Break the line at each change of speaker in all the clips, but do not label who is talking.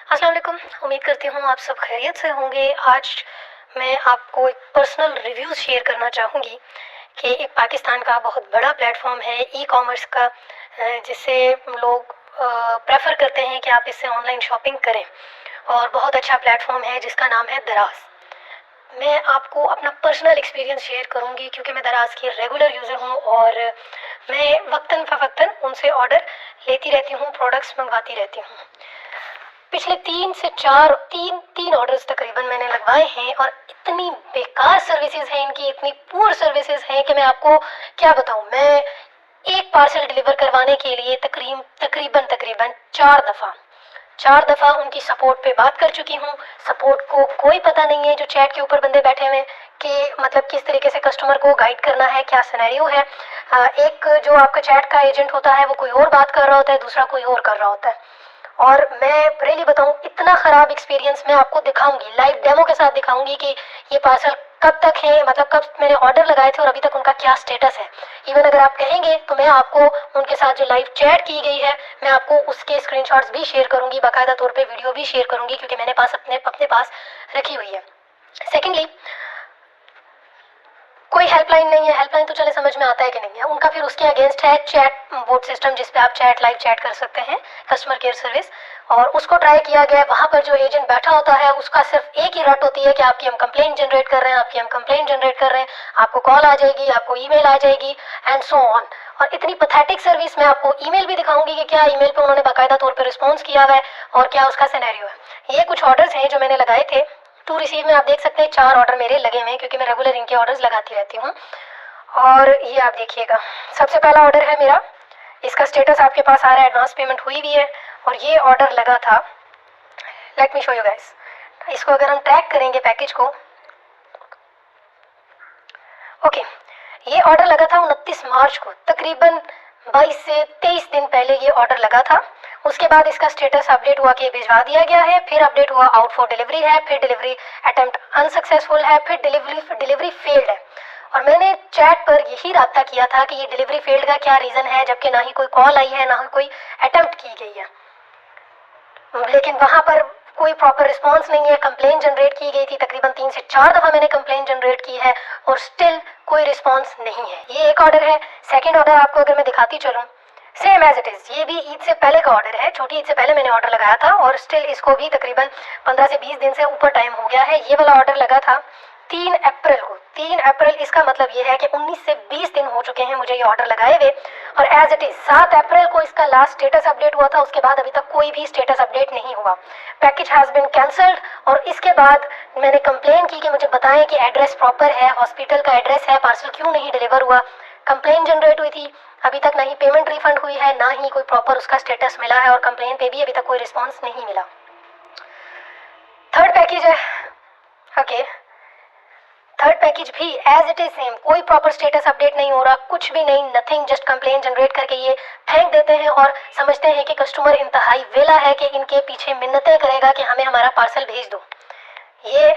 अस्सलाम वालेकुम। उम्मीद करती हूँ आप सब खैरियत से होंगे। आज मैं आपको एक पर्सनल रिव्यू शेयर करना चाहूँगी कि एक पाकिस्तान का बहुत बड़ा प्लेटफॉर्म है ई कॉमर्स का, जिसे लोग प्रेफर करते हैं कि आप इससे ऑनलाइन शॉपिंग करें, और बहुत अच्छा प्लेटफॉर्म है जिसका नाम है दराज। मैं आपको अपना पर्सनल एक्सपीरियंस शेयर करूँगी क्योंकि मैं दराज की रेगुलर यूज़र हूँ और मैं वक्तन फ़वक्तन उनसे ऑर्डर लेती रहती हूँ, प्रोडक्ट्स मंगवाती रहती हूँ। पिछले 3 ऑर्डर्स तकरीबन मैंने लगवाए हैं और इतनी बेकार सर्विसेज हैं इनकी, इतनी पुअर सर्विसेज हैं कि मैं आपको क्या बताऊं। मैं एक पार्सल डिलीवर करवाने के लिए तकरीबन तकरीबन 4 दफ़ा उनकी सपोर्ट पे बात कर चुकी हूँ। सपोर्ट को कोई पता नहीं है, जो चैट के ऊपर बंदे बैठे हुए हैं, कि मतलब किस तरीके से कस्टमर को गाइड करना है, क्या सिनेरियो है। एक जो आपका चैट का एजेंट होता है वो कोई और बात कर रहा होता है, दूसरा कोई और कर रहा होता है। और मैं रियली बताऊं, इतना ख़राब एक्सपीरियंस मैं आपको दिखाऊंगी, लाइव डेमो के साथ दिखाऊंगी कि ये पार्सल कब तक है, मतलब कब मैंने ऑर्डर लगाए थे और अभी तक उनका क्या स्टेटस है। इवन अगर आप कहेंगे तो मैं आपको उनके साथ जो लाइव चैट की गई है, मैं आपको उसके स्क्रीनशॉट्स भी शेयर करूंगी, बाकायदा तौर पे वीडियो भी शेयर करूंगी, क्योंकि मैंने अपने पास रखी हुई है। सेकेंडली, कोई हेल्पलाइन नहीं है। हेल्पलाइन तो चले समझ में आता है कि नहीं है उनका, फिर उसके अगेंस्ट है चैट बोर्ड सिस्टम, जिसपे आप लाइव चैट कर सकते हैं, कस्टमर केयर सर्विस। और उसको ट्राई किया गया है। वहां पर जो एजेंट बैठा होता है उसका सिर्फ एक ही रट होती है कि आपकी हम कंप्लेंट जनरेट कर रहे हैं, आपकी हम कंप्लेंट जनरेट कर रहे हैं, आपको कॉल आ जाएगी, आपको ईमेल आ जाएगी, एंड सो ऑन। और इतनी पथेटिक सर्विस, मैं आपको ईमेल भी दिखाऊंगी कि क्या ईमेल पे उन्होंने बाकायदा तौर पर रिस्पॉन्स किया हुआ है और क्या उसका सिनेरियो है। ये कुछ ऑर्डर्स हैं जो मैंने लगाए थे टू रिसीव में। आप देख सकते हैं 4 ऑर्डर मेरे लगे हुए हैं, क्योंकि मैं रेगुलर इनके ऑर्डर्स लगाती रहती हूँ। और ये आप देखिएगा, सबसे पहला ऑर्डर है मेरा, इसका स्टेटस आपके पास आ रहा है, एडवांस पेमेंट हुई भी है। और ये ऑर्डर लगा था, let me show you guys. इसको अगर हम ट्रैक करेंगे पैकेज को, ओके, ये ऑर्डर लगा था 29 मार्च को, तकरीबन 22 से 23 दिन पहले ये ऑर्डर लगा था। उसके बाद इसका स्टेटस अपडेट हुआ कि भिजवा दिया गया है, फिर अपडेट हुआ आउट फॉर डिलीवरी है, फिर डिलीवरी अटेम्प्ट अनसक्सेसफुल है, फिर डिलीवरी फेल्ड है। और मैंने चैट पर यही राब्ता किया था कि ये डिलीवरी फेल्ड का क्या रीज़न है, जबकि ना ही कोई कॉल आई है, ना ही कोई अटेम्प्ट की गई है। लेकिन वहां पर कोई प्रॉपर रिस्पांस नहीं है। कंप्लेंट जनरेट की गई थी, तकरीबन 3 से 4 दफ़ा मैंने कंप्लेंट जनरेट की है और स्टिल कोई रिस्पांस नहीं है। ये एक ऑर्डर है। सेकंड ऑर्डर आपको अगर मैं दिखाती चलूँ, सेम एज इट इज़, ये भी ईद से पहले का ऑर्डर है, छोटी ईद से पहले मैंने ऑर्डर लगाया था और स्टिल इसको भी तकरीबन 15 से 20 दिन से ऊपर टाइम हो गया है। ये वाला ऑर्डर लगा था 3 अप्रैल को। 3 अप्रैल, इसका मतलब ये है कि 19 से 20 दिन हो चुके हैं मुझे ये ऑर्डर लगाए हुए। और एज इट इज 7 अप्रैल को इसका लास्ट स्टेटस अपडेट हुआ था, उसके बाद अभी तक कोई भी स्टेटस अपडेट नहीं हुआ। Package has been cancelled. और इसके बाद मैंने कंप्लेन की कि मुझे बताएं कि एड्रेस प्रॉपर है, हॉस्पिटल का एड्रेस है, पार्सल क्यों नहीं डिलीवर हुआ। कंप्लेन जनरेट हुई थी, अभी तक ना ही पेमेंट रिफंड हुई है, ना ही कोई प्रॉपर उसका स्टेटस मिला है, और कंप्लेन पे भी अभी तक कोई रिस्पॉन्स नहीं मिला। थर्ड पैकेज है, ओके, थर्ड पैकेज भी एज इट इज सेम, कोई प्रॉपर स्टेटस अपडेट नहीं हो रहा, कुछ भी नहीं, नथिंग, जस्ट कंप्लेंट जनरेट करके ये फेंक देते हैं और समझते हैं कि कस्टमर इंतहाई वेला है कि इनके पीछे मिन्नतें करेगा कि हमें हमारा पार्सल भेज दो। ये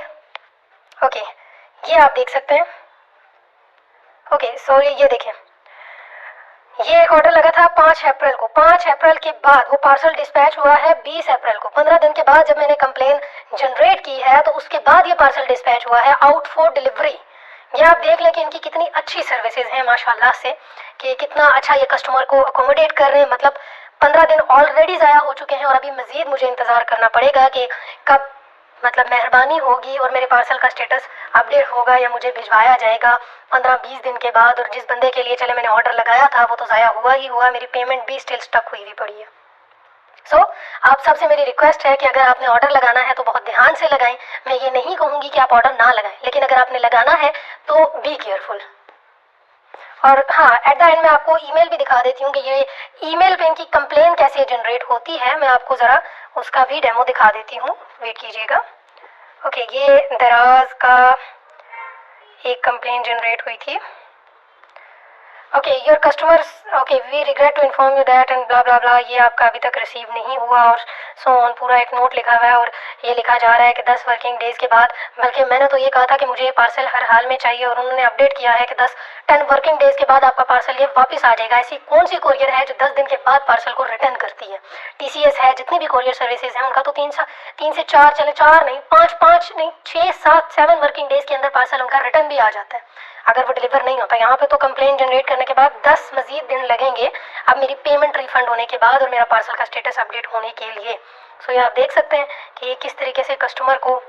ओके, ये आप देख सकते हैं। ओके सॉरी, ये देखें, ये एक ऑर्डर लगा था 5 अप्रैल को। 5 अप्रैल के बाद वो पार्सल डिस्पैच हुआ है 20 अप्रैल को। 15 दिन के बाद जब मैंने कंप्लेन जनरेट की है तो उसके बाद ये पार्सल डिस्पैच हुआ है आउट फॉर डिलीवरी। ये आप देख लें कि इनकी कितनी अच्छी सर्विसेज हैं माशाल्लाह से, कि कितना अच्छा ये कस्टमर को अकोमोडेट कर रहे हैं। मतलब 15 दिन ऑलरेडी ज़ाया हो चुके हैं और अभी मज़ीद मुझे इंतज़ार करना पड़ेगा कि कब मतलब मेहरबानी होगी और मेरे पार्सल का स्टेटस अपडेट होगा या मुझे भिजवाया जाएगा 15-20 दिन के बाद। और जिस बंदे के लिए चले मैंने ऑर्डर लगाया था वो तो ज़ाया हुआ ही हुआ, मेरी पेमेंट भी स्टिल स्टक हुई पड़ी है। आप सबसे मेरी रिक्वेस्ट है कि अगर आपने ऑर्डर लगाना है तो बहुत ध्यान से लगाएं। मैं ये नहीं कहूँगी कि आप ऑर्डर ना लगाएं, लेकिन अगर आपने लगाना है तो बी केयरफुल। और हाँ, एट द एंड मैं आपको ईमेल भी दिखा देती हूँ कि ये ईमेल पे इनकी कंप्लेन कैसे जनरेट होती है। मैं आपको ज़रा उसका भी डेमो दिखा देती हूँ, वेट कीजिएगा। ओके, ये दराज का एक कंप्लेन जनरेट हुई थी। Okay your customers okay we regret to inform you that and blah blah blah, ये आपका अभी तक रिसीव नहीं हुआ और सो ऑन, पूरा एक नोट लिखा हुआ है और ये लिखा जा रहा है कि 10 वर्किंग डेज के बाद, बल्कि मैंने तो ये कहा था कि मुझे ये पार्सल हर हाल में चाहिए और उन्होंने अपडेट किया है कि 10 वर्किंग डेज के बाद आपका पार्सल ये वापस आ जाएगा। ऐसी कौन सी कोरियर है जो 10 दिन के बाद पार्सल को रिटर्न करती है? TCS है, जितनी भी कोरियर सर्विसेज हैं उनका तो 3 से 4, चले 4 नहीं 5 नहीं 6 7 7 वर्किंग डेज के अंदर पार्सल उनका रिटर्न भी आ जाता है अगर वो डिलीवर नहीं होता। यहाँ पे तो कंप्लेन जनरेट करने के बाद 10 मजीद दिन लगेंगे अब मेरी पेमेंट रिफंड होने के बाद और मेरा पार्सल का स्टेटस अपडेट होने के लिए। सो ये आप देख सकते हैं कि ये किस तरीके से कस्टमर को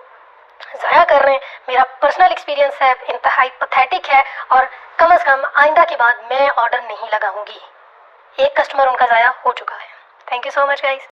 ज़ाया कर रहे हैं। मेरा पर्सनल एक्सपीरियंस है, इंतहाई पथेटिक है और कम से कम आइंदा के बाद मैं ऑर्डर नहीं लगाऊंगी। एक कस्टमर उनका ज़ाया हो चुका है। Thank you so much guys.